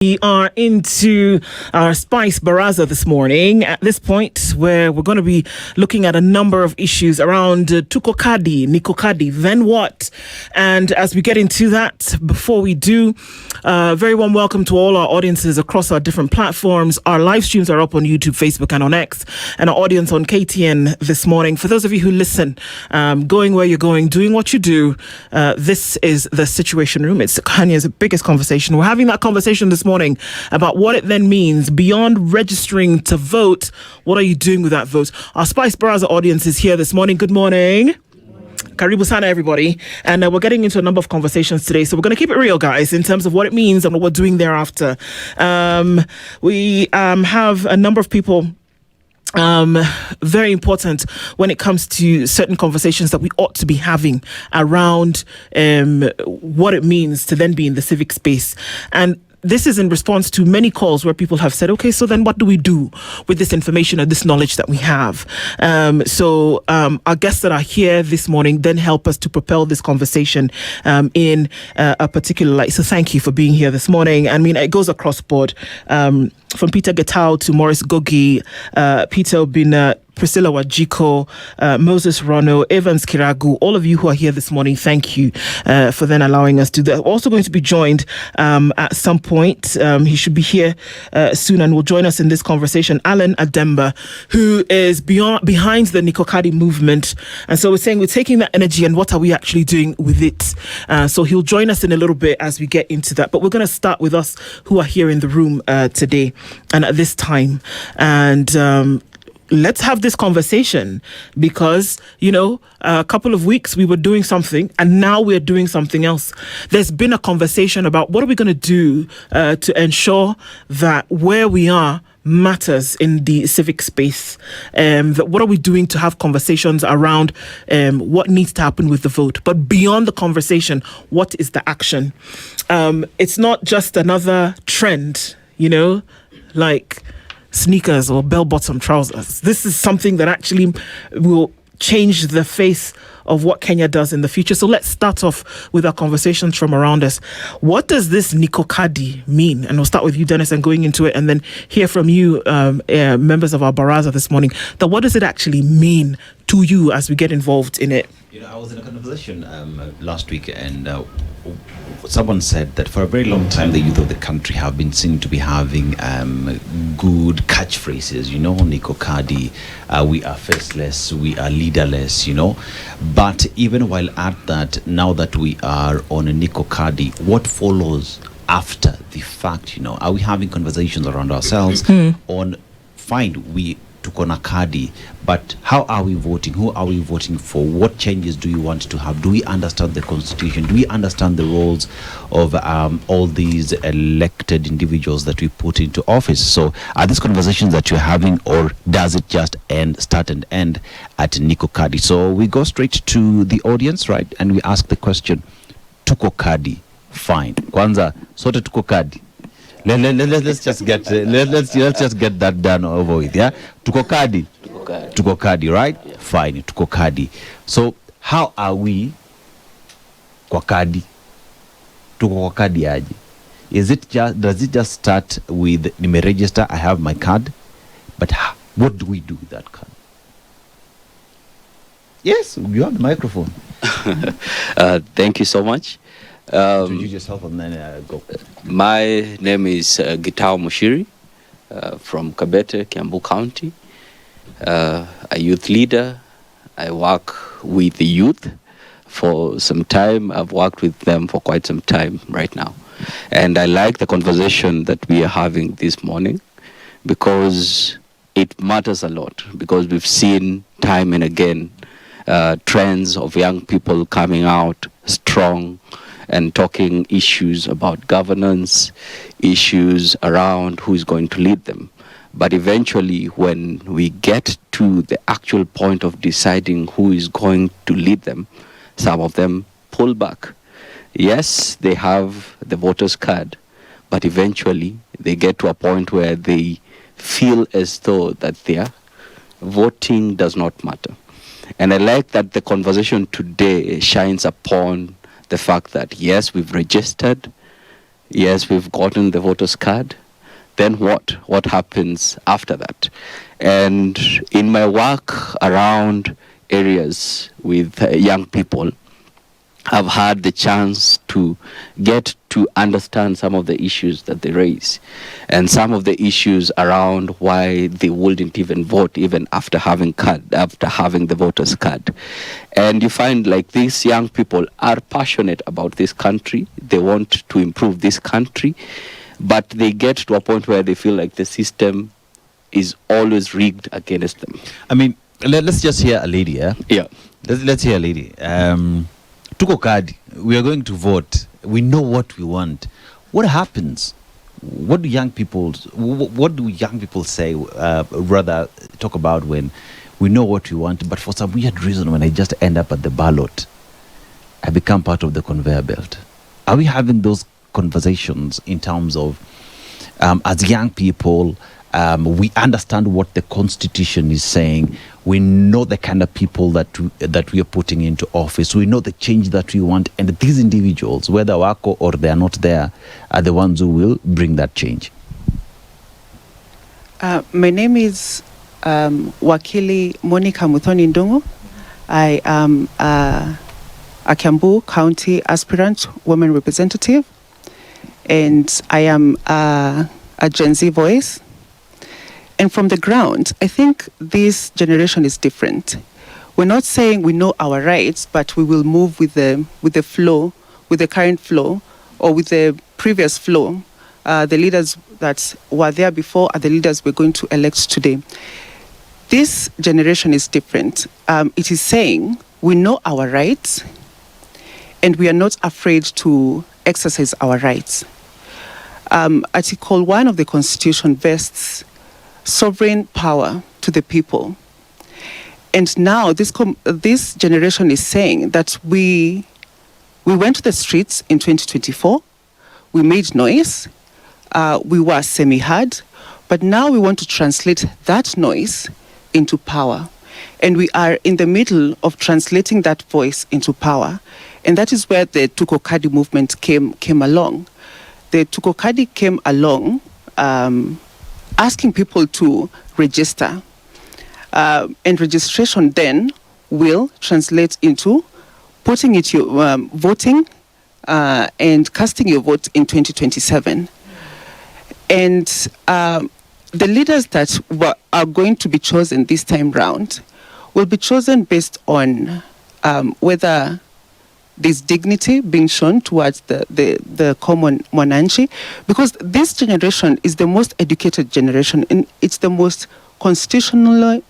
We are into our Spice Baraza this morning at this point where we're going to be looking at a number of issues around Tuko Kadi, Niko Kadi, then what? And as we get into that, before we do, very warm welcome to all our audiences across our different platforms. Our live streams are up on YouTube, Facebook and on X, and our audience on KTN this morning. For those of you who listen, going where you're going, doing what you do, this is the Situation Room. It's Kenya's biggest conversation. We're having that conversation this morning about what it then means beyond registering to vote. What are you doing with that vote? Our Spice Baraza audience is here this morning. Good morning. Karibu sana, everybody. And we're getting into a number of conversations today. So we're going to keep it real, guys, in terms of what it means and what we're doing thereafter. We have a number of people very important when it comes to certain conversations that we ought to be having around what it means to then be in the civic space. And this is in response to many calls where people have said, okay, so then what do we do with this information and this knowledge that we have? So our guests that are here this morning then help us to propel this conversation in a particular light. So thank you for being here this morning. I mean, it goes across board. From Peter Getao to Morris Gogi, Peter Obina, Priscilah Wanjiku, Moses Rono, Evans Kiragu, all of you who are here this morning, thank you for then allowing us to do that. We're also going to be joined at some point. He should be here soon and will join us in this conversation. Alan Ademba, who is behind the Niko Kadi movement. And so we're saying we're taking that energy and what are we actually doing with it? So he'll join us in a little bit as we get into that. But we're going to start with us who are here in the room today and at this time. And let's have this conversation because, you know, a couple of weeks we were doing something and now we're doing something else. There's been a conversation about what are we going to do to ensure that where we are matters in the civic space. What are we doing to have conversations around what needs to happen with the vote? But beyond the conversation, what is the action? It's not just another trend, you know, like sneakers or bell-bottom trousers. This is something that actually will change the face of what Kenya does in the future. So let's start off with our conversations from around us. What does this Niko Kadi mean? And we'll start with you, Dennis, and going into it, and then hear from you, members of our Baraza this morning. That what does it actually mean to you as we get involved in it? You know, I was in a conversation last week, and someone said that for a very long time the youth of the country have been seen to be having good catchphrases, you know, Niko Kadi, we are faceless, we are leaderless, you know. But even while at that, now that we are on a Niko Kadi, what follows after the fact, you know? Are we having conversations around ourselves on, fine, we Tuko Kadi, but how are we voting? Who are we voting for? What changes do we want to have? Do we understand the constitution? Do we understand the roles of all these elected individuals that we put into office? So are these conversations that you're having, or does it just start and end at Niko Kadi? So we go straight to the audience, right? And we ask the question, Tuko Kadi, fine. Kwanza, sote Tuko Kadi. Let's just get let's just get that done over with. Yeah, Tuko Kadi, right? Yeah. Fine, Tuko Kadi. So how are we kwa Kadi? Tuko Kadi aje? Does it just start with nime register, I have my card, but what do we do with that card? Yes, you have the microphone. Thank you so much. Introduce yourself and then go. My name is Gitao Mushiri from Kabete, Kiambu County. A youth leader. I work with the youth for some time. I've worked with them for quite some time right now. And I like the conversation that we are having this morning because it matters a lot, because we've seen time and again trends of young people coming out strong and talking issues about governance, issues around who is going to lead them. But eventually, when we get to the actual point of deciding who is going to lead them, some of them pull back. Yes, they have the voter's card, but eventually they get to a point where they feel as though that their voting does not matter. And I like that the conversation today shines upon the fact that, yes, we've registered, Yes, we've gotten the voters card. Then what? What happens after that? And in my work around areas with young people, I've had the chance to get to understand some of the issues that they raise, and some of the issues around why they wouldn't even vote even after having the voters card. And you find like these young people are passionate about this country. They want to improve this country, but they get to a point where they feel like the system is always rigged against them. I mean, let's just hear a lady, yeah? Yeah. Let's hear a lady. Tuko Kadi, we are going to vote. We know what we want. What happens? What do young people say, rather talk about when we know what we want, but for some weird reason, when I just end up at the ballot, I become part of the conveyor belt? Are we having those conversations in terms of, as young people, we understand what the Constitution is saying. We know the kind of people that we are putting into office. We know the change that we want, and these individuals, whether wako or they are not there, are the ones who will bring that change. My name is Wakili Monica Muthoni Ndungu. I am a Kiambu County aspirant women representative, and I am a Gen Z voice. And from the ground, I think this generation is different. We're not saying we know our rights, but we will move with the flow, with the current flow, or with the previous flow. The leaders that were there before are the leaders we're going to elect today. This generation is different. It is saying we know our rights, and we are not afraid to exercise our rights. Article 1 of the Constitution vests sovereign power to the people. And now this generation is saying that we went to the streets in 2024, we made noise, we were semi-heard, but now we want to translate that noise into power. And we are in the middle of translating that voice into power. And that is where the Tuko Kadi movement came along. The Tuko Kadi came along asking people to register. And registration then will translate into putting it voting and casting your vote in 2027. And the leaders that are going to be chosen this time round will be chosen based on whether there's dignity being shown towards the common mwananchi, because this generation is the most educated generation, and it's the most constitutional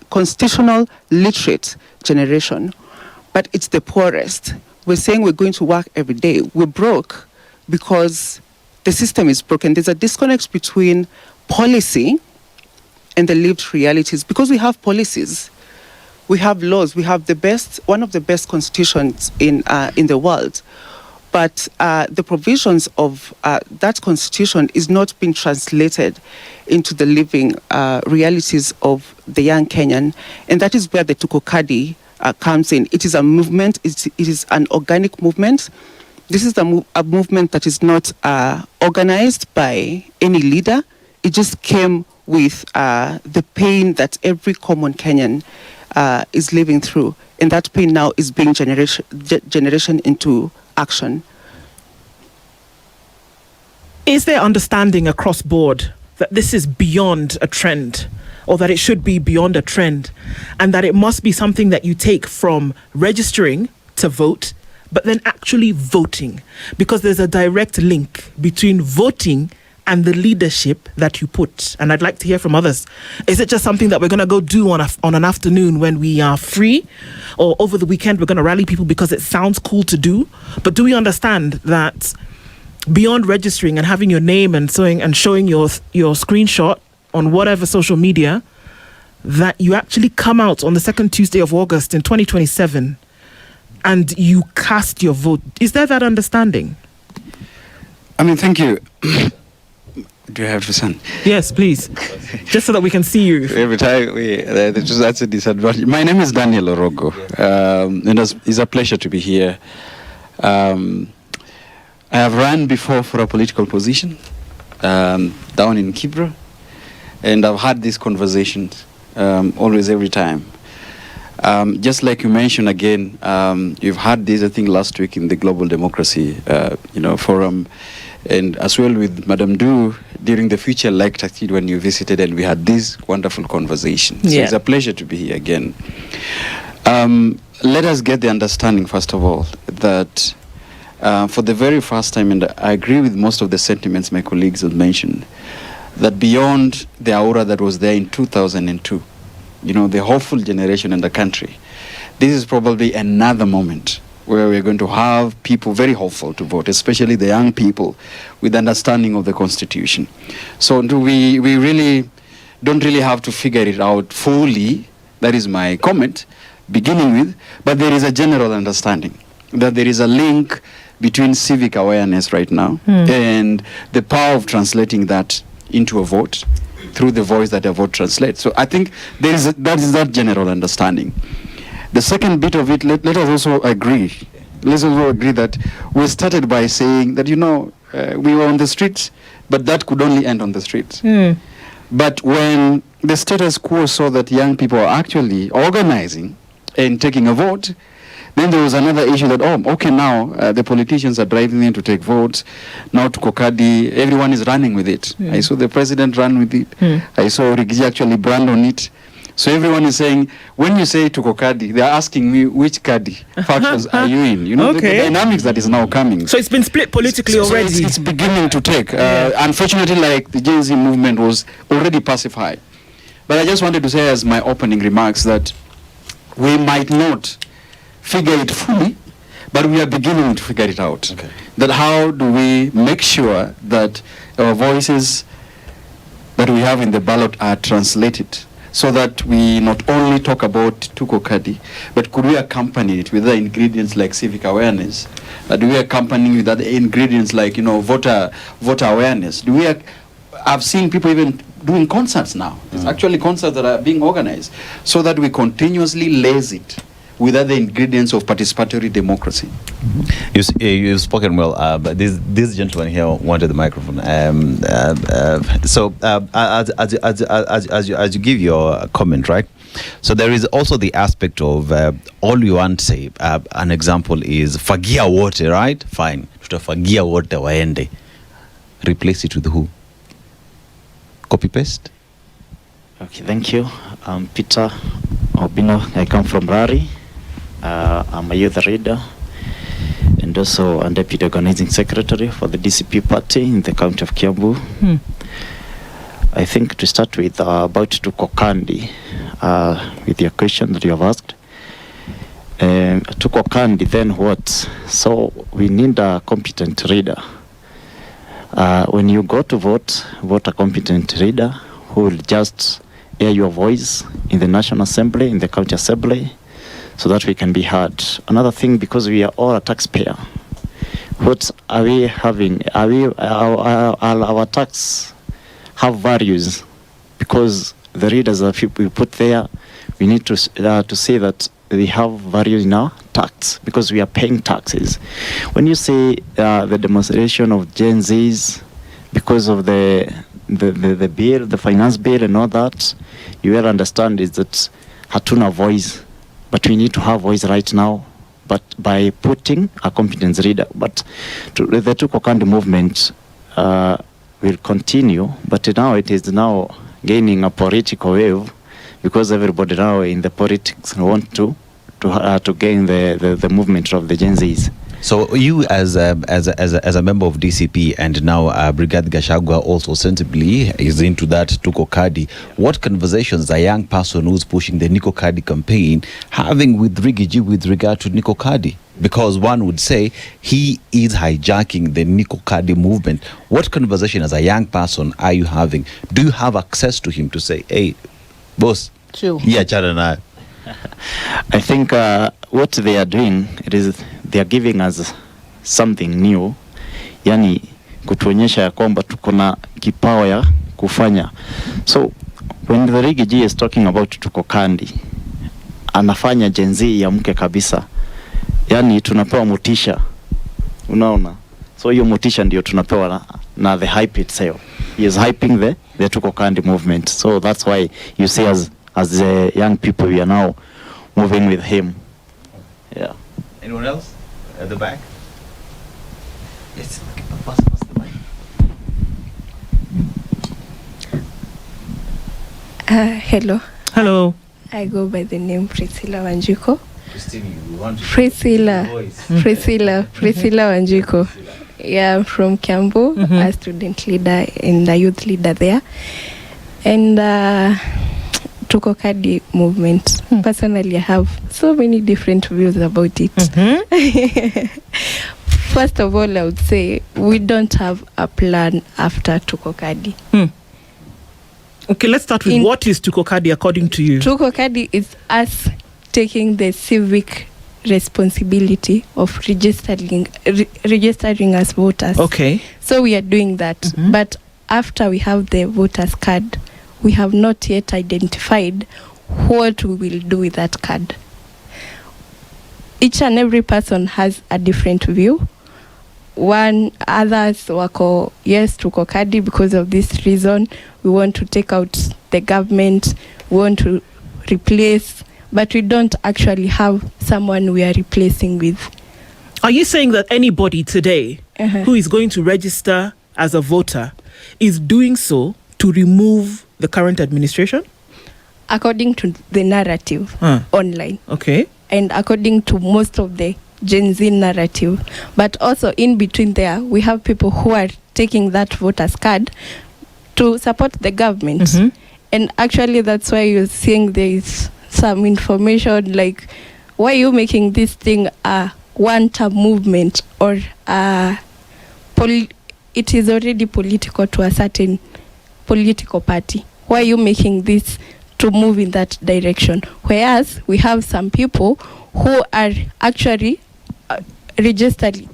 literate generation, but it's the poorest. We're saying we're going to work every day. We're broke because the system is broken. There's a disconnect between policy and the lived realities, because we have policies. We have laws. We have one of the best constitutions in the world, but the provisions of that constitution is not being translated into the living realities of the young Kenyan, and that is where the Tuko Kadi comes in. It is a movement. It is an organic movement. This is a movement that is not organized by any leader. It just came with the pain that every common Kenyan is living through, and that pain now is being generation into action. Is there understanding across board that this is beyond a trend, or that it should be beyond a trend, and that it must be something that you take from registering to vote, but then actually voting? Because there's a direct link between voting and the leadership that you put. And I'd like to hear from others. Is it just something that we're going to go do on an afternoon when we are free, or over the weekend we're going to rally people because it sounds cool to do? But do we understand that beyond registering and having your name and showing your screenshot on whatever social media, that you actually come out on the second Tuesday of August in 2027 and you cast your vote? Is there that understanding? I mean, thank you. Do you have to send? Yes, please. Just so that we can see you. Every time that's a disadvantage. My name is Daniel Orogo, and it's a pleasure to be here. I have run before for a political position down in Kibra, and I've had these conversations always, every time. Just like you mentioned again, you've had this, I think, last week in the Global Democracy Forum, and as well with Madam Du during the Future Like Activity when you visited, and we had this wonderful conversation. So it's a pleasure to be here again. Let us get the understanding, first of all, that for the very first time, and I agree with most of the sentiments my colleagues have mentioned, that beyond the aura that was there in 2002, the hopeful generation in the country, this is probably another moment where we're going to have people very hopeful to vote, especially the young people with understanding of the Constitution. So we really don't really have to figure it out fully. That is my comment, beginning with, but there is a general understanding that there is a link between civic awareness right now and the power of translating that into a vote through the voice that a vote translates. So I think that is that general understanding. The second bit of it, let us also agree. Let's also agree that we started by saying that, we were on the streets, but that could only end on the streets. But when the status quo saw that young people are actually organizing and taking a vote, then there was another issue that, now the politicians are driving them to take votes. Now Tuko Kadi, everyone is running with it. I saw the president run with it. I saw Rigiji actually brand on it. So everyone is saying, when you say Tuko Kadi, they're asking me, which Kadi factions are you in? The dynamics that is now coming. So it's been split politically already. So it's beginning to take. Unfortunately, like the Gen Z movement was already pacified. But I just wanted to say as my opening remarks that we might not figure it fully, but we are beginning to figure it out. That how do we make sure that our voices that we have in the ballot are translated, so that we not only talk about Tuko Kadi, but could we accompany it with other ingredients like civic awareness? Do we accompany with other ingredients like voter awareness? I've seen people even doing concerts now. It's actually concerts that are being organized, so that we continuously lace it with other ingredients of participatory democracy. You've spoken well, but this gentleman here wanted the microphone. So as you give your comment, right? So there is also the aspect of all you want to say. An example is fagia wote, right? Fine. Fagia wote waende. Replace it with who? Copy paste. Okay, thank you. I'm Peter Obino. I come from Rari. I'm a youth leader and also a deputy organizing secretary for the DCP party in the county of Kiambu. I think to start with about Tuko Kadi, with your question that you have asked. Tuko Kadi, then what? So we need a competent reader. When you go to vote a competent reader who will just hear your voice in the National Assembly, in the County Assembly, so that we can be heard. Another thing, because we are all a taxpayer, what are we having? Our tax have values? Because the readers that we put there, we need to say that they have values in our tax, because we are paying taxes. When you say the demonstration of Gen Zs, because of the bill, the finance bill and all that, you will understand is that hatuna voice. But we need to have voice right now, but by putting a competence reader. But the Tuko Kadi movement will continue, but now it is now gaining a political wave, because everybody now in the politics want to gain the movement of the Gen Zs. So you as a member of DCP and now Brigadier Gachagua also sensibly is into that Tuko Kadi. What conversations a young person who's pushing the Niko Kadi campaign having with Rigiji with regard to Niko Kadi? Because one would say he is hijacking the Niko Kadi movement. What conversation as a young person are you having? Do you have access to him to say, hey, boss, yeah, Charana? I think what they are doing, they are giving us something new, yani kutuonyesha ya kwamba tuko na kipawa ya kufanya. So when the Rigiji is talking about Tuko Kadi, anafanya Gen Z ya mke kabisa, yani tunapewa motisha, unaona. So hiyo motisha ndio tunapewa na the hype itself. He is hyping the Tuko Kadi movement. So that's why you see as the young people, we are now moving with him. Yeah. Anyone else at the back? Yes. Pass the mic. Hello. Hello. I go by the name Priscilah Wanjiku. Priscilla. Priscilah Wanjiku. Yeah, I'm from Kiambu, a student leader and a youth leader there. And Tuko Kadi movement. Personally, I have so many different views about it. First of all, I would say we don't have a plan after Tuko Kadi. Okay, let's start with what is Tuko Kadi according to you? Tuko Kadi is us taking the civic responsibility of registering as voters. Okay. So we are doing that. But after we have the voters card, we have not yet identified what we will do with that card. Each and every person has a different view. Others wako, yes, Tuko Kadi because of this reason. We want to take out the government. We want to replace, but we don't actually have someone we are replacing with. Are you saying that anybody today who is going to register as a voter is doing so to remove the current administration? According to the narrative online. Okay. And according to most of the Gen Z narrative. But also in between there, we have people who are taking that voter's card to support the government. And actually that's why you're seeing there is some information like, why are you making this thing a one-term movement, or it is already political to a certain political party. Why are you making this to move in that direction? Whereas we have some people who are actually registered.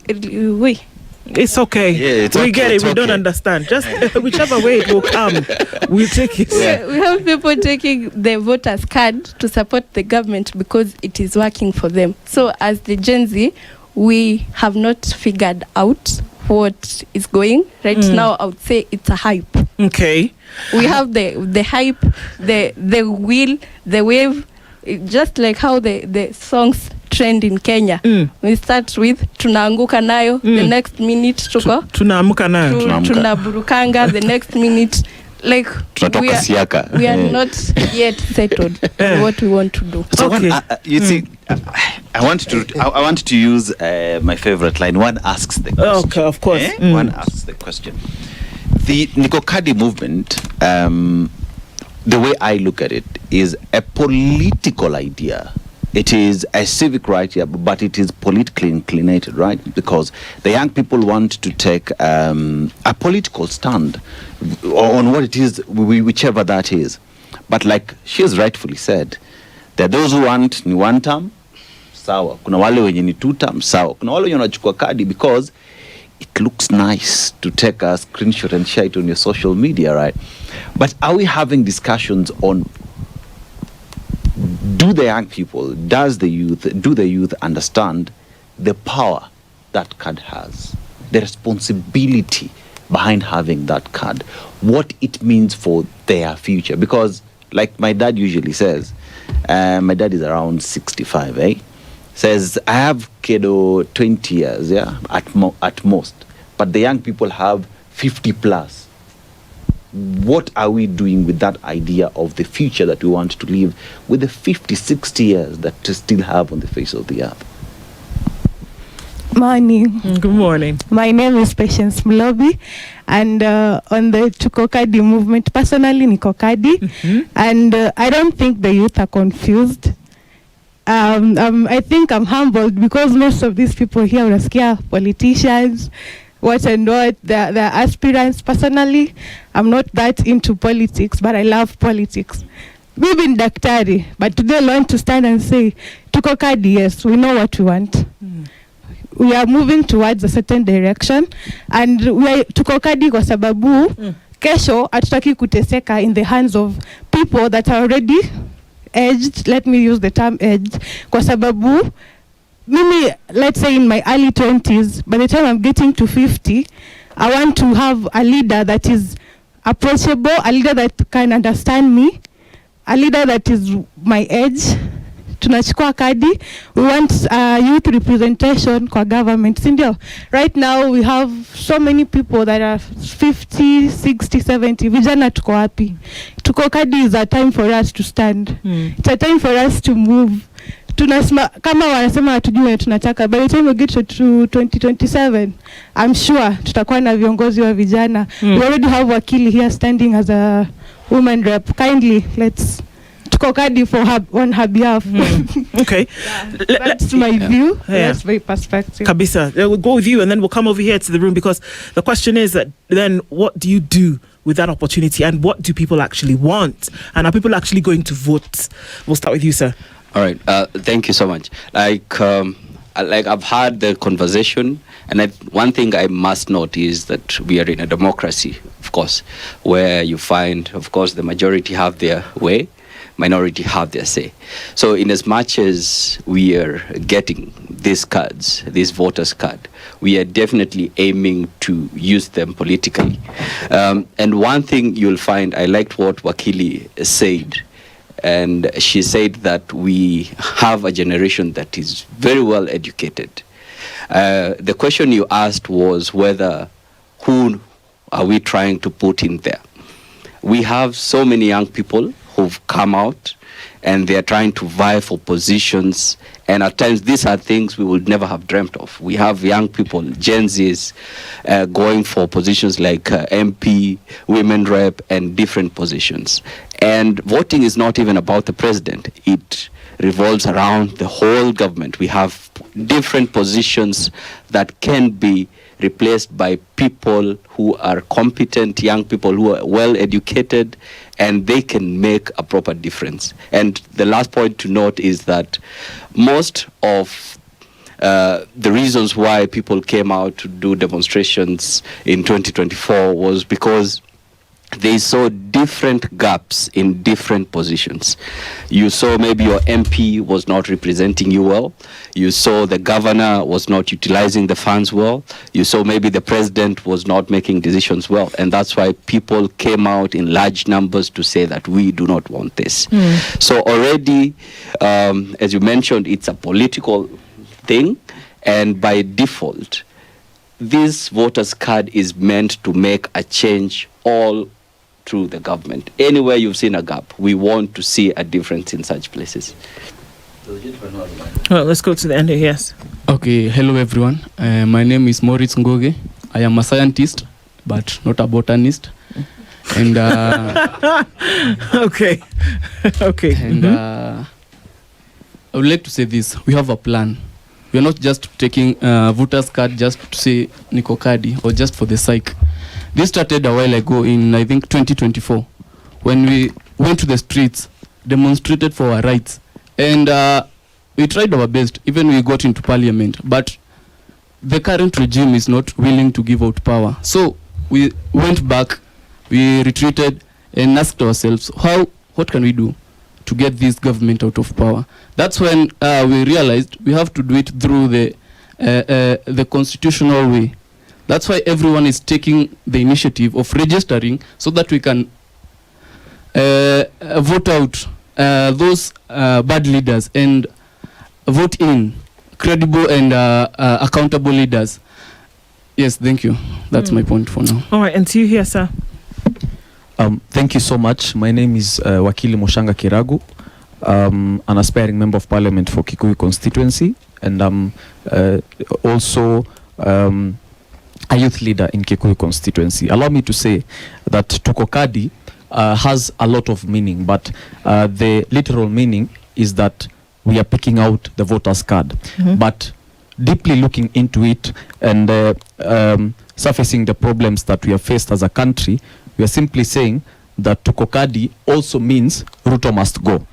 It's okay. Yeah, we get it. We don't understand. Just whichever way it will come, we'll take it. Yeah. We have people taking the voters card to support the government because it is working for them. So as the Gen Z, we have not figured out what is going right now. I would say it's a hype. Okay. We have the hype, the wheel, the wave, just like how the songs trend in Kenya. We start with tunaanguka nayo, the next minute tuko tunaamuka nayo, tunaburukanga, the next minute like we are not yet settled on what we want to do. So you see, I want to use my favorite line. One asks the question. Okay, of course. One asks the question. The Tuko Kadi movement, the way I look at it, is a political idea. It is a civic right here, but it is politically inclinated, right? Because the young people want to take a political stand on what it is, whichever that is. But like she has rightfully said, there are those who want ni one term, sawa. Kuna wale wenye ni two term, sawa. Kuna wale wenye wanachukua kadi because it looks nice to take a screenshot and share it on your social media, right? But are we having discussions on, do the young people, do the youth understand the power that card has, the responsibility behind having that card, what it means for their future? Because like my dad usually says, my dad is around 65, says, I have kiddo 20 years, at most, but the young people have 50 plus. What are we doing with that idea of the future that we want to live with the 50, 60 years that we still have on the face of the earth? Morning. Good morning. My name is Patience Mlobi, and on the Tuko Kadi movement, personally, Tuko Kadi, and I don't think the youth are confused. I think I'm humbled because most of these people here are scared politicians, what, the aspirants. Personally, I'm not that into politics, but I love politics. We've been daktari, but today I want to stand and say, Tuko Kadi, yes, we know what we want. We are moving towards a certain direction, and we are Tuko Kadi kwa sababu kesho hatutaki kuteseka in the hands of people that are already edged. Let me use the term edged, kwa sababu maybe let's say in my early 20s, by the time I'm getting to 50, I want to have a leader that is approachable, a leader that can understand me, a leader that is my age. Tunachukua kadi. We want youth representation kwa government. Sindio? Right now we have so many people that are 50, 60, 70. Vijana tuko wapi? Tuko kadi is a time for us to stand. It's a time for us to move. Kama wanasema hatujui tunataka, by the time we get to 2027, I'm sure tutakuwa na viongozi wa vijana. We already have Wakili here standing as a woman rep. Kindly, let's Tuko Kadi on her behalf. Okay. That's my view. That's my perspective. Kabisa, we'll go with you and then we'll come over here to the room, because the question is that then what do you do with that opportunity, and what do people actually want? And are people actually going to vote? We'll start with you, sir. All right. Thank you so much. Like I've had the conversation, and one thing I must note is that we are in a democracy, of course, where you find, of course, the majority have their way, minority have their say. So in as much as we are getting these cards, this voters card, we are definitely aiming to use them politically. And one thing you'll find, I liked what Wakili said, and she said that we have a generation that is very well educated. The question you asked was whether who are we trying to put in there. We have so many young people who've come out and they are trying to vie for positions, and at times these are things we would never have dreamt of. We have young people, Gen Zs, going for positions like MP, women rep, and different positions. And voting is not even about the president. It revolves around the whole government. We have different positions that can be replaced by people who are competent, young people who are well educated, and they can make a proper difference. And the last point to note is that most of the reasons why people came out to do demonstrations in 2024 was because they saw different gaps in different positions. You saw maybe your MP was not representing you well. You saw the governor was not utilizing the funds well. You saw maybe the president was not making decisions well. And that's why people came out in large numbers to say that we do not want this. So already, as you mentioned, it's a political thing. And by default, this voters card is meant to make a change all through the government. Anywhere you've seen a gap, we want to see a difference in such places. Well, let's go to the end here, yes. Okay, hello everyone. My name is Moritz Ngoge. I am a scientist, but not a botanist. And okay. Okay. And I would like to say this. We have a plan. We are not just taking voters card just to say Tuko Kadi or just for the sake. This started a while ago in, I think, 2024, when we went to the streets, demonstrated for our rights. And we tried our best, even we got into parliament. But the current regime is not willing to give out power. So we went back, we retreated, and asked ourselves, what can we do to get this government out of power? That's when we realized we have to do it through the constitutional way. That's why everyone is taking the initiative of registering so that we can vote out those bad leaders and vote in credible and accountable leaders. Yes, thank you. That's my point for now. All right, and to you here, sir. Thank you so much. My name is Wakili Moshanga Kiragu. An aspiring member of parliament for Kikuyu constituency, and I'm also a youth leader in Kikuyu constituency. Allow me to say that Tuko Kadi has a lot of meaning, but the literal meaning is that we are picking out the voters card. But deeply looking into it and surfacing the problems that we have faced as a country, we are simply saying that Tuko Kadi also means Ruto must go.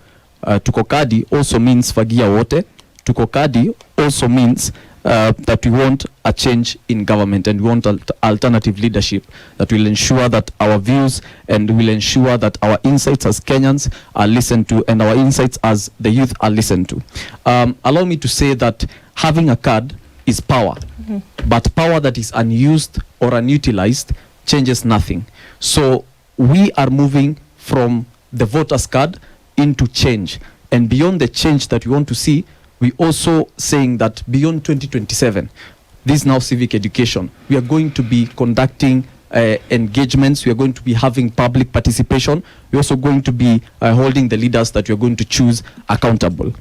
Tuko Kadi also means Fagia Wote. Tuko Kadi also means that we want a change in government, and we want alternative leadership that will ensure that our views and will ensure that our insights as Kenyans are listened to, and our insights as the youth are listened to. Allow me to say that having a card is power, but power that is unused or unutilized changes nothing. So we are moving from the voter's card into change, and beyond the change that we want to see, we also saying that beyond 2027, this is now civic education, we are going to be conducting engagements, we are going to be having public participation, we're also going to be holding the leaders that we are going to choose accountable.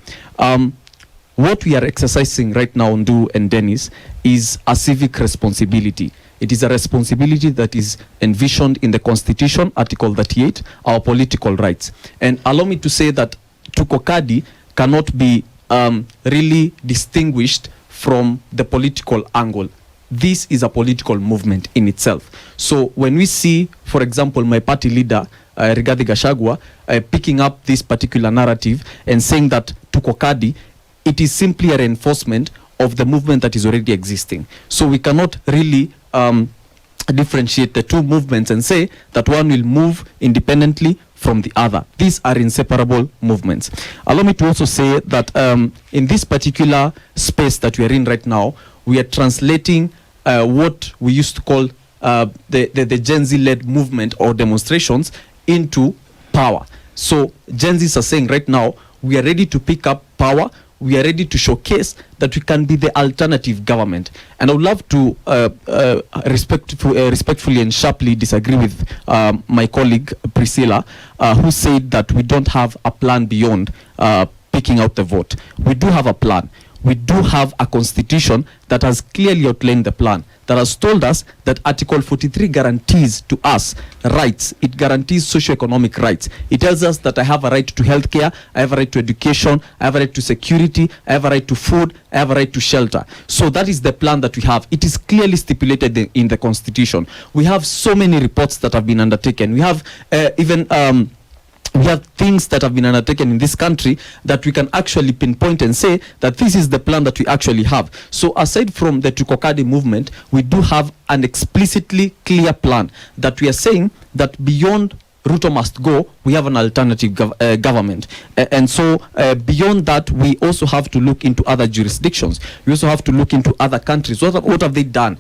What we are exercising right now, Ndu and Dennis, is a civic responsibility. It is a responsibility that is envisioned in the Constitution, Article 38, our political rights. And allow me to say that Tuko Kadi cannot be really distinguished from the political angle. This is a political movement in itself. So when we see, for example, my party leader, Rigathi Gachagua, picking up this particular narrative and saying that Tuko Kadi, it is simply a reinforcement of the movement that is already existing. So we cannot really differentiate the two movements and say that one will move independently from the other. These are inseparable movements. Allow me to also say that in this particular space that we are in right now, we are translating what we used to call the Gen Z-led movement or demonstrations into power. So Gen Zs are saying right now, we are ready to pick up power. We are ready to showcase that we can be the alternative government. And I would love to respectfully and sharply disagree with my colleague Priscilah, who said that we don't have a plan beyond picking out the vote. We do have a plan. We do have a constitution that has clearly outlined the plan, that has told us that Article 43 guarantees to us rights. It guarantees socioeconomic rights. It tells us that I have a right to healthcare, I have a right to education, I have a right to security, I have a right to food, I have a right to shelter. So that is the plan that we have. It is clearly stipulated in the constitution. We have so many reports that have been undertaken. We have we have things that have been undertaken in this country that we can actually pinpoint and say that this is the plan that we actually have. So aside from the Tuko Kadi movement, we do have an explicitly clear plan that we are saying that beyond Ruto must go, we have an alternative government. And so beyond that, we also have to look into other jurisdictions. We also have to look into other countries. What have they done?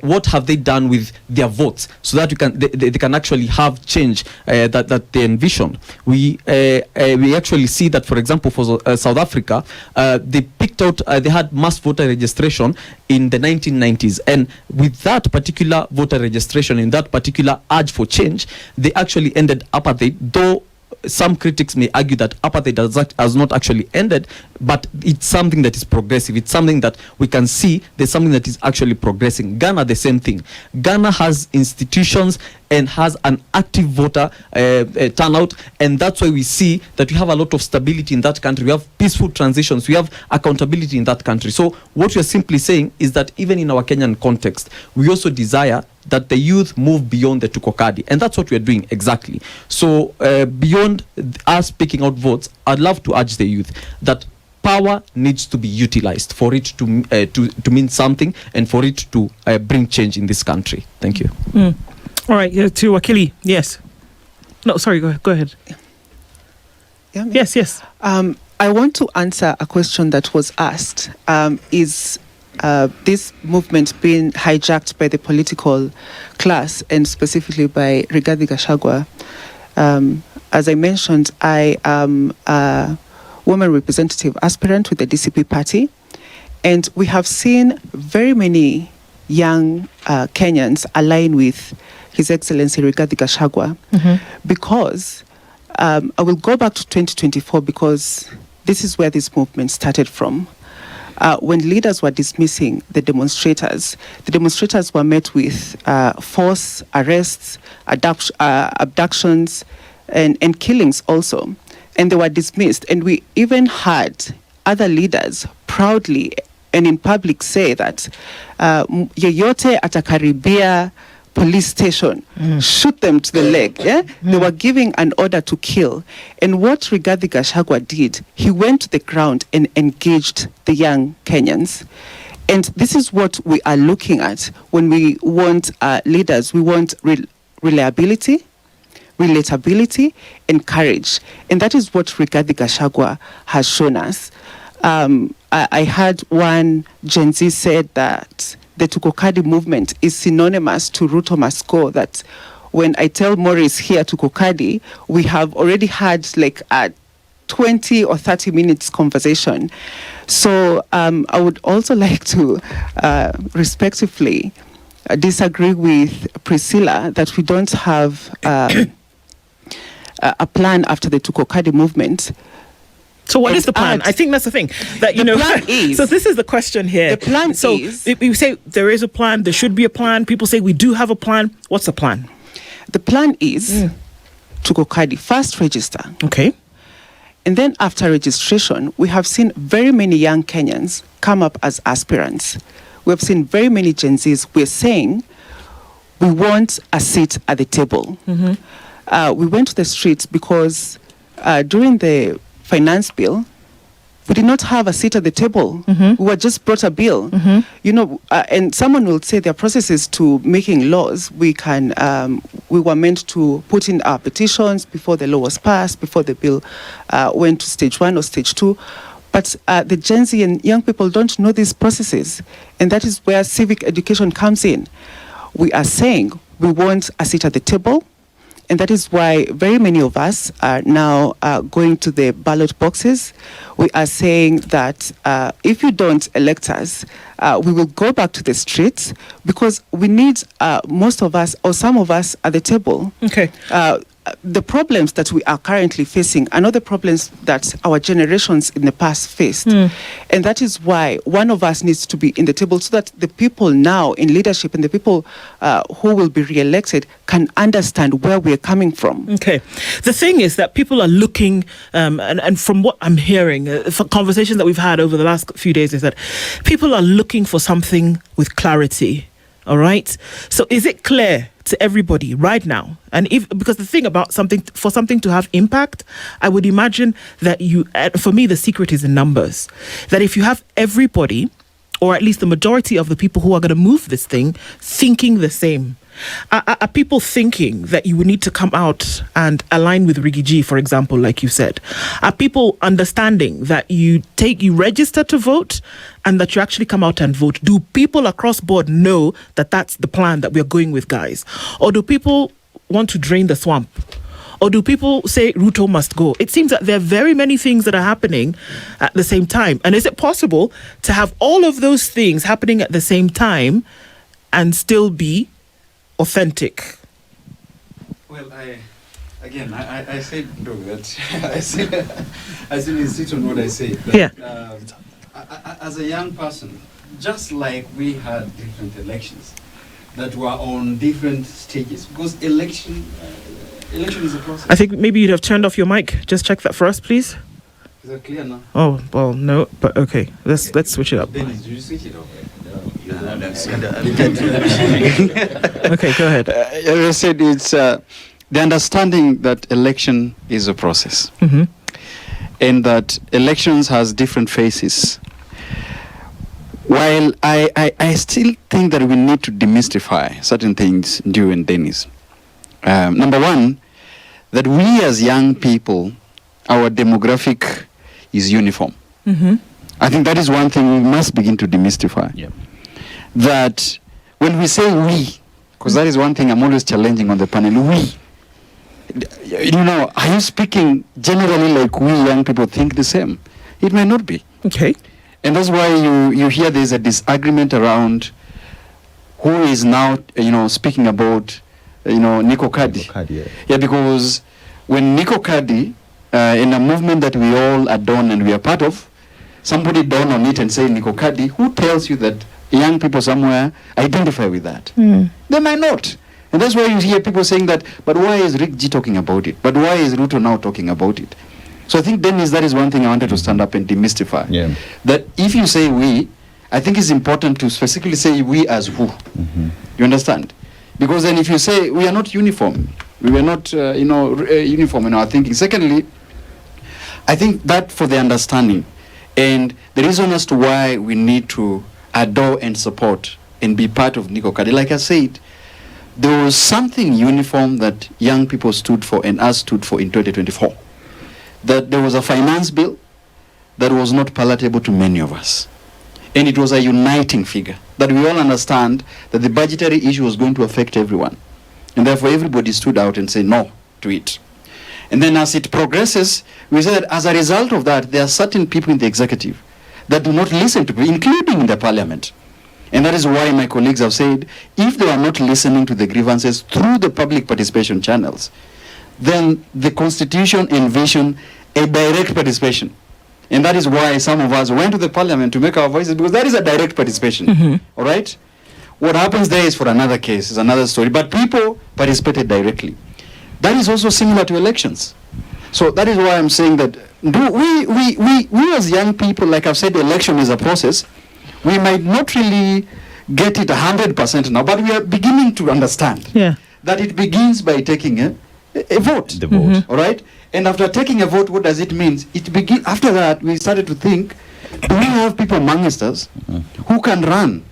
What have they done with their votes so that they can actually have change that they envision? We actually see that, for example, for South Africa, they picked out, they had mass voter registration in the 1990s. And with that particular voter registration, in that particular urge for change, they actually ended apartheid, though some critics may argue that apartheid has not actually ended, but it's something that is progressive. It's something that we can see there's something that is actually progressing. Ghana, the same thing. Ghana has institutions and has an active voter turnout, and that's why we see that we have a lot of stability in that country. We have peaceful transitions. We have accountability in that country. So what we are simply saying is that even in our Kenyan context, we also desire that the youth move beyond the Tuko Kadi, and that's what we are doing exactly. So beyond us picking out votes, I'd love to urge the youth that power needs to be utilized for it to mean something and for it to bring change in this country. Thank you. All right, to Wakili, yes. No, sorry, go ahead. Yeah, yes. I want to answer a question that was asked. Is this movement being hijacked by the political class and specifically by Rigathi Gachagua? As I mentioned, I am a woman representative aspirant with the DCP party, and we have seen very many young Kenyans align with His Excellency Rigathi Gachagua because I will go back to 2024 because this is where this movement started from. When leaders were dismissing the demonstrators were met with force, arrests, abductions, and killings also. And they were dismissed. And we even had other leaders proudly and in public say that yeyote atakaribia police station, shoot them to the leg. Yeah? They were giving an order to kill. And what Rigathi Gachagua did, he went to the ground and engaged the young Kenyans. And this is what we are looking at when we want leaders. We want reliability, relatability, and courage. And that is what Rigathi Gachagua has shown us. I heard one Gen Z said that the Tuko Kadi movement is synonymous to Ruto must go, that when I tell Maurice here Tuko Kadi, we have already had like a 20 or 30 minutes conversation. So I would also like to respectfully disagree with Priscilla that we don't have a plan after the Tuko Kadi movement. So what is the plan? I think that's the thing. That the plan is, so this is the question here. The plan so is... we say there is a plan, there should be a plan. People say we do have a plan. What's the plan? The plan is Tuko Kadi first register. Okay. And then after registration, we have seen very many young Kenyans come up as aspirants. We have seen very many Gen Zs. We're saying we want a seat at the table. We went to the streets because during the finance bill, we did not have a seat at the table. We were just brought a bill. You know, and someone will say there are processes to making laws. We were meant to put in our petitions before the law was passed, before the bill went to stage 1 or stage 2. But the Gen Z and young people don't know these processes. And that is where civic education comes in. We are saying we want a seat at the table. And that is why very many of us are now going to the ballot boxes. We are saying that if you don't elect us, we will go back to the streets because we need most of us or some of us at the table. Okay. The problems that we are currently facing are not the problems that our generations in the past faced. And that is why one of us needs to be in the table so that the people now in leadership and the people who will be re-elected can understand where we're coming from. Okay. The thing is that people are looking, and from what I'm hearing, for conversations that we've had over the last few days, is that people are looking for something with clarity. All right. So is it clear to everybody right now? And because the thing about for something to have impact, I would imagine that for me, the secret is in numbers. That if you have everybody, or at least the majority of the people who are going to move this thing, thinking the same. Are people thinking that you would need to come out and align with Rigi G, for example, like you said? Are people understanding that you register to vote and that you actually come out and vote? Do people across board know that that's the plan that we're going with, guys? Or do people want to drain the swamp? Or do people say Ruto must go? It seems that there are very many things that are happening at the same time. And is it possible to have all of those things happening at the same time and still be authentic? Well, I said that I said insist on what I say. As a young person, just like we had different elections that were on different stages, because election is a process. I think maybe you'd have turned off your mic. Just check that for us, please. Is that clear now? Oh, well, no, but okay. Let's switch it up. Dennis, did you switch it off? Okay, go ahead. As I said, it's the understanding that election is a process, and that elections has different phases. While I still think that we need to demystify certain things, Dew and Dennis. Number one, that we as young people, our demographic is uniform. I think that is one thing we must begin to demystify. Yeah. That when we say we, because that is one thing I'm always challenging on the panel, we, you know, are you speaking generally like we young people think the same? It may not be. Okay. And that's why you hear there's a disagreement around who is now, speaking about, Tuko Kadi. Yeah, because when Tuko Kadi, in a movement that we all adorn and we are part of, somebody dawn on it and say Tuko Kadi, who tells you that young people somewhere identify with that? They might not. And that's why you hear people saying that, but why is Rick G talking about it? But why is Ruto now talking about it? So I think, Dennis, that is one thing I wanted to stand up and demystify. Yeah. That if you say we, I think it's important to specifically say we as who. You understand? Because then if you say we are not uniform, we were not, uniform in our thinking. Secondly, I think that for the understanding and the reason as to why we need to adore and support and be part of Tuko Kadi. Like I said, there was something uniform that young people stood for and us stood for in 2024. That there was a finance bill that was not palatable to many of us. And it was a uniting figure, that we all understand that the budgetary issue was going to affect everyone. And therefore everybody stood out and said no to it. And then as it progresses, we said that as a result of that, there are certain people in the executive that do not listen to people, including in the parliament. And that is why my colleagues have said, if they are not listening to the grievances through the public participation channels, then the constitution envision a direct participation. And that is why some of us went to the parliament to make our voices, because that is a direct participation. All right? What happens there is for another case, is another story. But people participated directly. That is also similar to elections. So that is why I'm saying that we as young people, like I've said, the election is a process. We might not really get it 100% now, but we are beginning to understand that it begins by taking a vote. The vote. All right? And after taking a vote, what does it mean? After that, we started to think, do we have people amongst us who can run?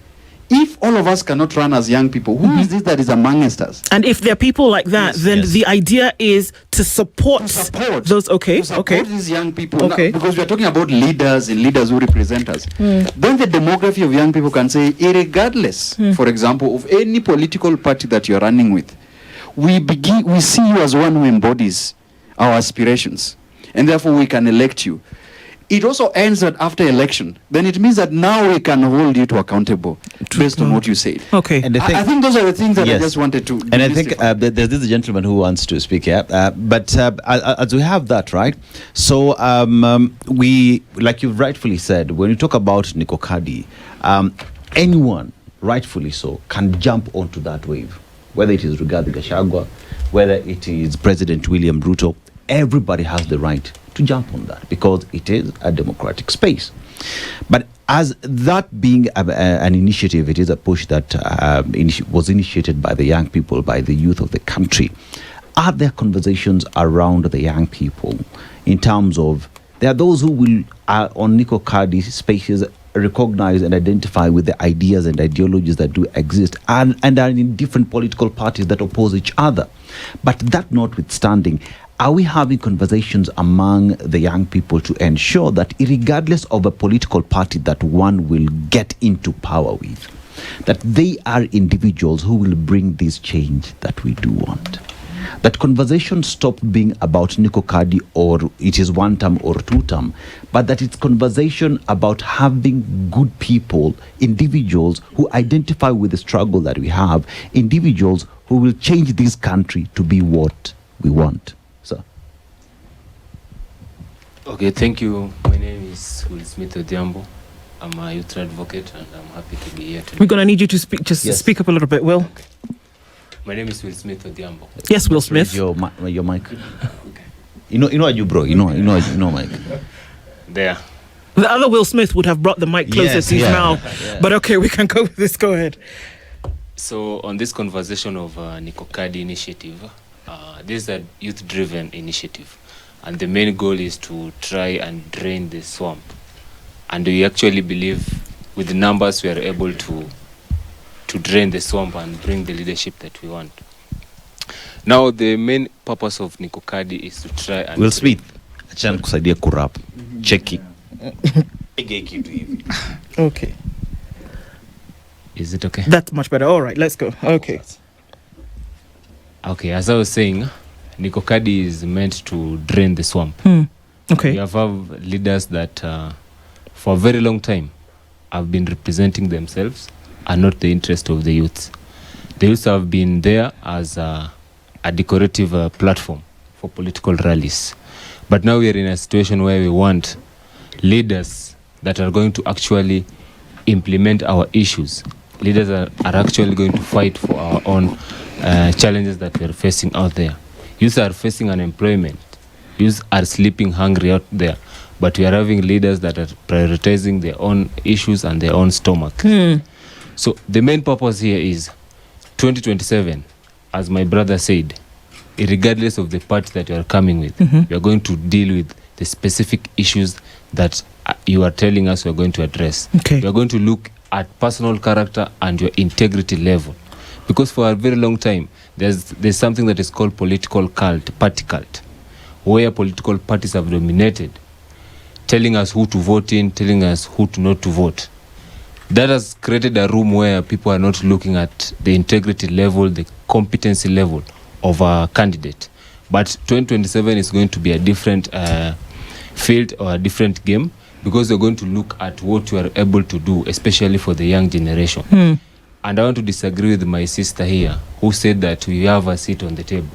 If all of us cannot run as young people, who is this that is amongst us? And if there are people like that, then the idea is to support those. To support these young people. Now, because we are talking about leaders and leaders who represent us. Then the demography of young people can say, irregardless, for example, of any political party that you are running with, we see you as one who embodies our aspirations, and therefore we can elect you. It also ends that after election, then it means that now we can hold you to accountable based on what you said. Okay. And I think those are the things that I just wanted to. And I think there's this gentleman who wants to speak here. But as we have that, right? So we, like you rightfully said, when you talk about Tuko Kadi, anyone, rightfully so, can jump onto that wave. Whether it is Rigathi Gachagua, whether it is President William Ruto, everybody has the right to jump on that because it is a democratic space. But as that being an initiative, it is a push that was initiated by the young people, by the youth of the country. Are there conversations around the young people in terms of, there are those who will, on Tuko Kadi spaces, recognize and identify with the ideas and ideologies that do exist and are in different political parties that oppose each other. But that notwithstanding, are we having conversations among the young people to ensure that regardless of a political party that one will get into power with, that they are individuals who will bring this change that we do want? That conversation stopped being about Tuko Kadi or it is one term or two term, but that it's conversation about having good people, individuals who identify with the struggle that we have, individuals who will change this country to be what we want. So. Okay, thank you. My name is Will Smith Odhiambo. I'm a youth advocate and I'm happy to be here today. We're going to need you to speak, speak up a little bit, Will. Okay. My name is Will Smith Odhiambo. Yes, Will Smith. Your mic. Okay. You know you, bro. You know Mike. There. The other Will Smith would have brought the mic closer to his mouth. Yeah. But okay, we can go with this. Go ahead. So on this conversation of Tuko Kadi initiative, this is a youth-driven initiative. And the main goal is to try and drain the swamp. And we actually believe with the numbers we are able to drain the swamp and bring the leadership that we want. Now, the main purpose of Tuko Kadi is to try and... Will Smith, achana kusaidia kurap. Cheki. Okay. Is it okay? That's much better. All right, let's go. Okay. Okay, as I was saying, Tuko Kadi is meant to drain the swamp. Okay. We have leaders that for a very long time have been representing themselves and not the interest of the youth. The youth have been there as a decorative platform for political rallies. But now we are in a situation where we want leaders that are going to actually implement our issues. Leaders are actually going to fight for our own challenges that we are facing out there. Youth are facing unemployment. Youth are sleeping hungry out there. But we are having leaders that are prioritizing their own issues and their own stomach. So the main purpose here is 2027, as my brother said, regardless of the party that you are coming with, we are going to deal with the specific issues that you are telling us we are going to address. Okay. We are going to look at personal character and your integrity level. Because for a very long time, there's something that is called political cult, party cult, where political parties have dominated, telling us who to vote in, telling us who to not to vote. That has created a room where people are not looking at the integrity level, the competency level of a candidate. But 2027 is going to be a different field or a different game, because they're going to look at what you are able to do, especially for the young generation. And I want to disagree with my sister here, who said that we have a seat on the table.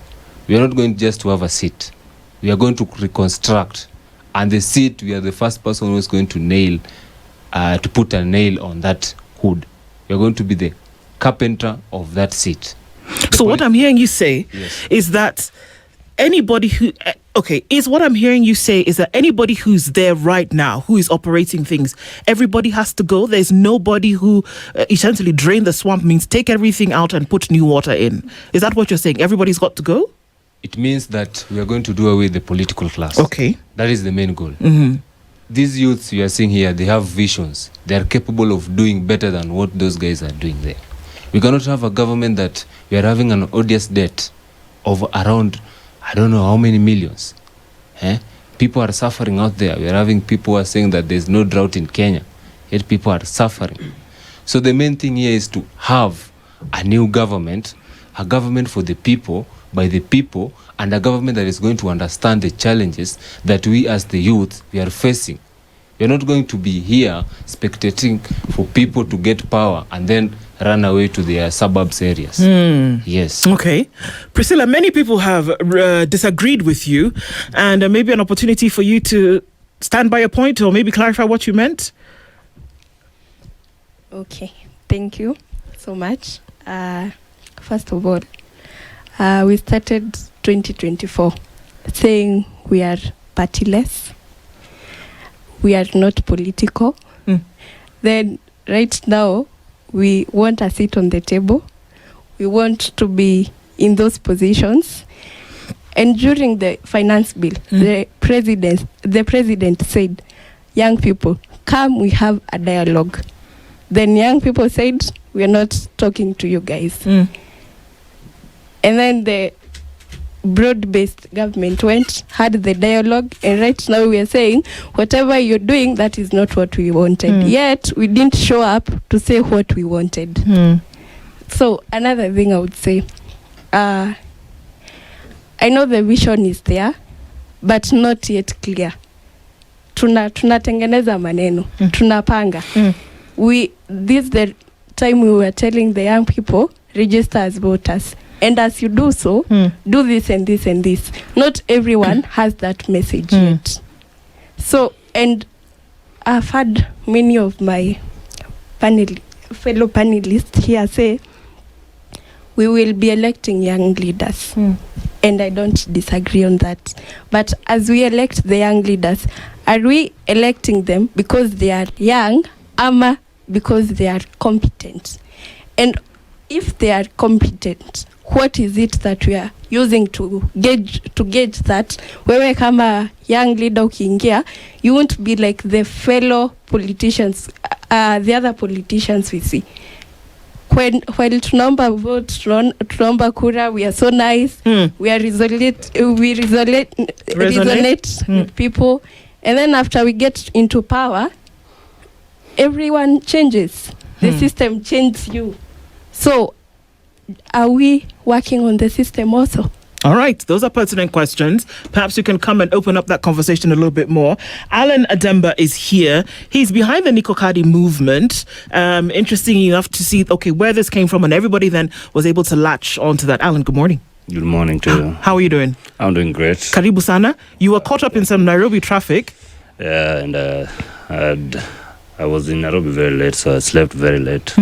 We are not going just to have a seat. We are going to reconstruct. And the seat, we are the first person who is going to to put a nail on that hood. We are going to be the carpenter of that seat. So what I'm hearing you say is that anybody who is that anybody who's there right now, who is operating things, everybody has to go. There's nobody who essentially drain the swamp, means take everything out and put new water in. Is that what you're saying? Everybody's got to go? It means that we are going to do away with the political class. Okay. That is the main goal. These youths you are seeing here, they have visions. They are capable of doing better than what those guys are doing there. We cannot have a government that we are having an odious debt of around, I don't know how many millions. People are suffering out there. We are having people who are saying that there's no drought in Kenya, yet people are suffering. So the main thing here is to have a new government, a government for the people, by the people, and a government that is going to understand the challenges that we as the youth, we are facing. We are not going to be here spectating for people to get power and then run away to their suburbs areas. Yes. Okay. Priscilla, many people have disagreed with you, and maybe an opportunity for you to stand by your point or maybe clarify what you meant. Okay. Thank you so much. First of all, we started 2024 saying we are partyless. We are not political. Then right now, we want a seat on the table. We want to be in those positions. And during the finance bill, the president said, young people, come, we have a dialogue. Then young people said, we are not talking to you guys. And then the broad-based government had the dialogue, and right now we are saying whatever you're doing, that is not what we wanted. Yet we didn't show up to say what we wanted. So another thing I would say, I know the vision is there, but not yet clear. Tunatengeneza maneno, tunapanga. This the time we were telling the young people, register as voters. And as you do so, do this and this and this. Not everyone has that message yet. So, and I've had many of my fellow panelists here say, we will be electing young leaders. And I don't disagree on that. But as we elect the young leaders, are we electing them because they are young, ama because they are competent? And if they are competent, what is it that we are using to gauge that? Wewe kama young leader ukiingia, you won't be like the fellow politicians, the other politicians we see. While tunaomba vote, tunaomba kura, we are so nice, we resonate with people, and then after we get into power, everyone changes. The system changes you. So, are we working on the system also? All right, those are pertinent questions. Perhaps you can come and open up that conversation a little bit more. Alan Ademba is here. He's behind the Tuko Kadi movement. Interesting enough to see, where this came from, and everybody then was able to latch onto that. Alan, good morning. Good morning to you. How are you doing? I'm doing great. Karibu sana. You were caught up in some Nairobi traffic. Yeah, and I was in Nairobi very late, so I slept very late.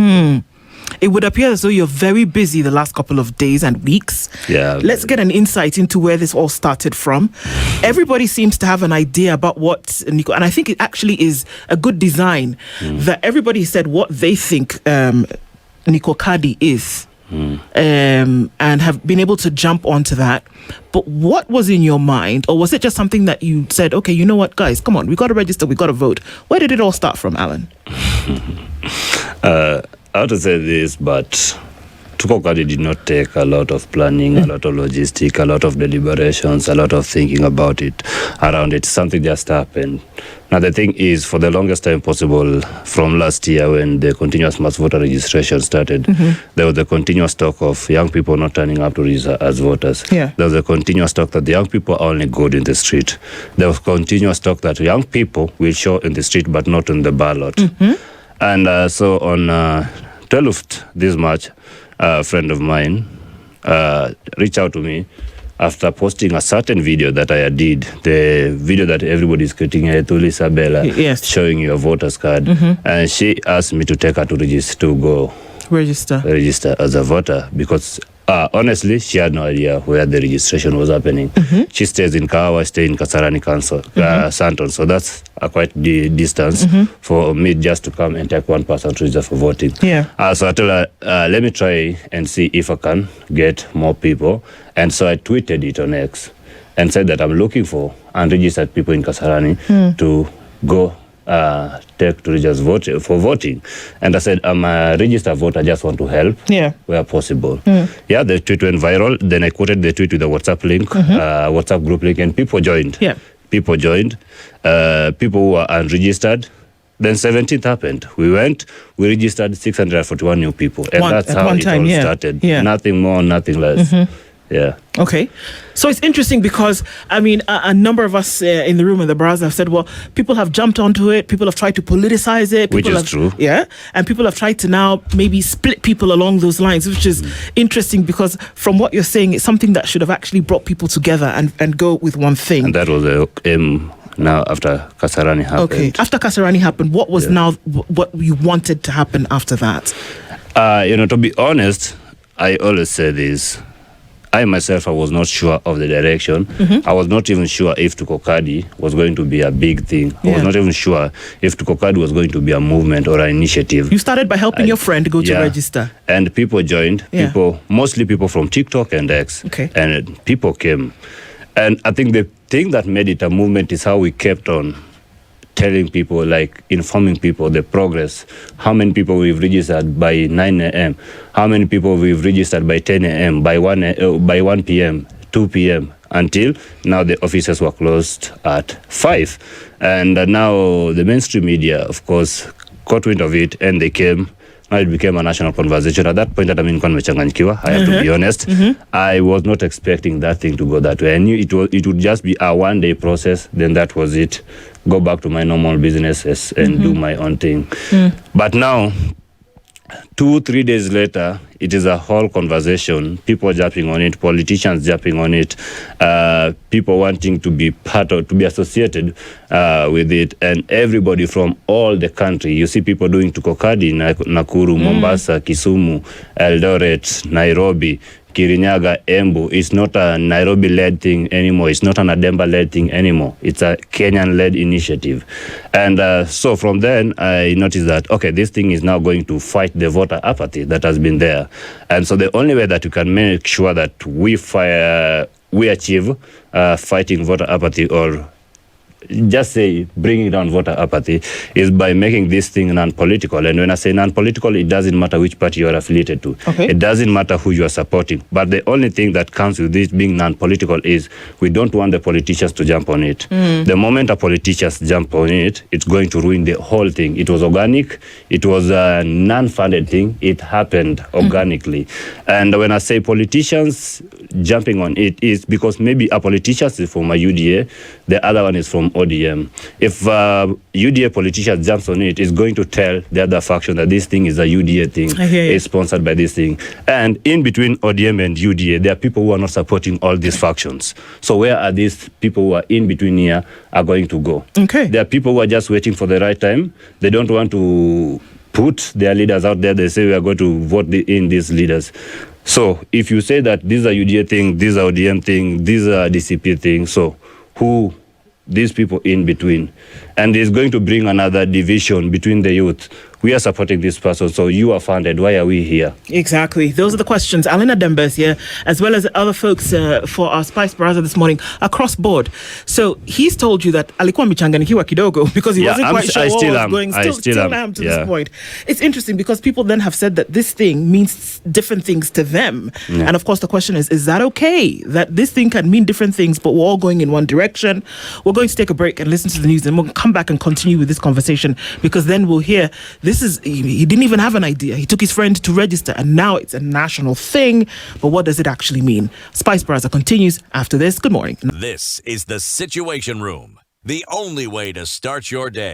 It would appear as though you're very busy the last couple of days and weeks. Yeah. Let's get an insight into where this all started from. Everybody seems to have an idea about what Tuko, and I think it actually is a good design that everybody said what they think Tuko Kadi is. And have been able to jump onto that. But what was in your mind? Or was it just something that you said, okay, you know what, guys, come on, we got to register, we got to vote. Where did it all start from, Alan? I have to say this, but Tuko Kadi did not take a lot of planning, a lot of logistics, a lot of deliberations, a lot of thinking about it, around it. Something just happened. Now, the thing is, for the longest time possible, from last year when the continuous mass voter registration started, there was a continuous talk of young people not turning up to register as voters. Yeah. There was a continuous talk that the young people are only good in the street. There was continuous talk that young people will show in the street but not in the ballot. And so on 12th this March, a friend of mine reached out to me after posting a certain video that I did, the video that everybody's getting to Isabella, yes, showing your voter's card. And she asked me to take her to register, to go register as a voter, because honestly, she had no idea where the registration was happening. She stays in Kawa, stay in Kasarani Council, Santon. So that's a quite distance for me just to come and take one person to register for voting. So I told her, let me try and see if I can get more people. And so I tweeted it on X and said that I'm looking for unregistered people in Kasarani to go take to register for voting. And I said, I'm a registered voter, I just want to help where possible. The tweet went viral. Then I quoted the tweet with a WhatsApp link, WhatsApp group link, and people joined. People joined, people who were unregistered. Then 17th happened. We went, we registered 641 new people. And that's how it all started. Nothing more, nothing less. Okay. So it's interesting because, I mean, a number of us in the room in the browser have said, well, people have jumped onto it. People have tried to politicize it. Which is true. Yeah. And people have tried to now maybe split people along those lines, which is interesting because from what you're saying, it's something that should have actually brought people together and go with one thing. And that was the aim now after Kasarani happened. Okay. After Kasarani happened, what was now what you wanted to happen after that? To be honest, I always say this. I myself, I was not sure of the direction. I was not even sure if Tuko Kadi was going to be a big thing. I was not even sure if Tuko Kadi was going to be a movement or an initiative. You started by helping your friend go to register. And people joined, mostly people from TikTok and X. And people came. And I think the thing that made it a movement is how we kept on telling people, like informing people the progress, how many people we've registered by 9 a.m., how many people we've registered by 10 a.m., by 1 p.m., 2 p.m., until now the offices were closed at 5. And now the mainstream media, of course, caught wind of it and they came. Now it became a national conversation. At that point, I have to be honest. I was not expecting that thing to go that way. I knew it would just be a one-day process. Then that was it. Go back to my normal businesses and do my own thing. But now, 2-3 days later, it is a whole conversation. People jumping on it, politicians jumping on it, people wanting to be part of, to be associated with it, and everybody from all the country. You see people doing Tuko Kadi, Nakuru, Mombasa, Kisumu, Eldoret, Nairobi, Kirinyaga, Embu. It's not a Nairobi-led thing anymore. It's not an Ademba-led thing anymore. It's a Kenyan-led initiative. And so from then, I noticed that, okay, this thing is now going to fight the voter apathy that has been there. And so the only way that you can make sure that we achieve fighting voter apathy, or just say bringing down voter apathy, is by making this thing non-political. And when I say non-political, it doesn't matter which party you are affiliated to. It doesn't matter who you are supporting. But the only thing that comes with this being non-political is we don't want the politicians to jump on it. The moment a politicians jump on it, it's going to ruin the whole thing. It was organic. It was a non-funded thing. It happened organically. And when I say politicians jumping on it, is because maybe a politician is from a UDA, the other one is from ODM. If UDA politician jumps on it, it's going to tell the other faction that this thing is a UDA thing. It's sponsored by this thing. And in between ODM and UDA, there are people who are not supporting all these factions. So where are these people who are in between here are going to go? There are people who are just waiting for the right time. They don't want to put their leaders out there. They say we are going to vote in these leaders. So if you say that these are UDA thing, these are ODM thing, these are DCP thing, so who these people in between? And it's going to bring another division between the youth. we are supporting this person, so you are funded. Why are we here? Exactly. Those are the questions. Alina Demba is here, as well as other folks for our Spice Baraza this morning across board. So he's told you that alikuwa michanganikiwa kidogo because he wasn't quite sure what was going. Still am to this point. It's interesting because people then have said that this thing means different things to them. Yeah. And of course, the question is that okay? That this thing can mean different things, but we're all going in one direction. We're going to take a break and listen to the news, and we'll come back and continue with this conversation, because then we'll hear he didn't even have an idea. He took his friend to register, and now it's a national thing. But what does it actually mean? Spice Baraza continues after this. Good morning. This is the Situation Room, the only way to start your day.